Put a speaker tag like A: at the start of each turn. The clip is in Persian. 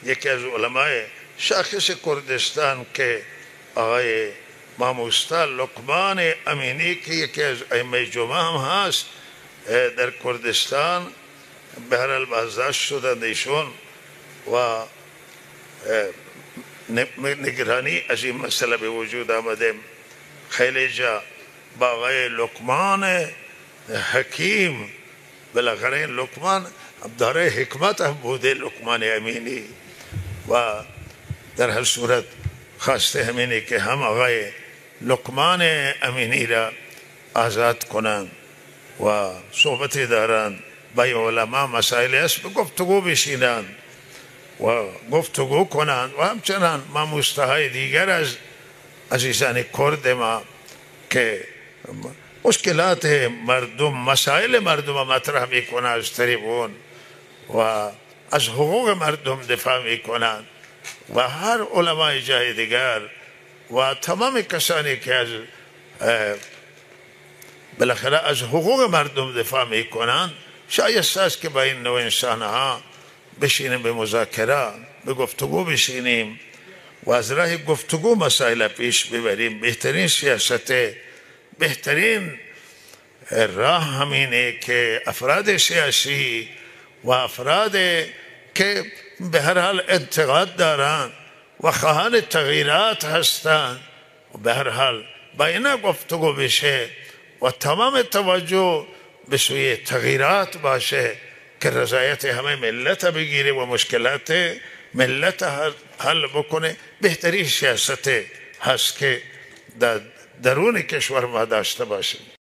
A: یکی از علمای شاخص کردستان که آقای ماموستا لقمان امینی که یکی از ائمه جمعه هم هست در کردستان، به هر حال بازداشت شدند ایشون و نگرانی از این مسئله به وجود آمده. خیلی جا با آقای لقمان حکیم، بالاخره این لقمان داره حکمت هم بوده، لقمان امینی، و در هر صورت خواسته همینه که هم آقای لقمان امینی را آزاد کنند و صحبت دارند با علما، مسائل است به گفتگو بشینند و گفتگو کنند و همچنان ماموستاهای دیگر از عزیزان کرد ما که مشکلات مردم، مسائل مردم مطرح میکنند از تریبون و از حقوق مردم دفاع میکنند و هر علمای جای دیگر و تمام کسانی که از بالاخره از حقوق مردم دفاع میکنند شایسته است که با این نوع انسانها بشینیم به مذاکره، به گفتگو بشینیم و از راه گفتگو مسائل پیش ببریم. بهترین سیاست، بهترین راه همینه که افراد سیاسی و افراد که به هر حال انتقاد دارند و خواهان تغییرات هستند و به هر حال با اینا گفتگو بشه و تمام توجه به سوی تغییرات باشه که رضایت همه ملت بگیره و مشکلات ملت حل بکنه. بهترین سیاست هست که در درون کشور ما داشته باشیم.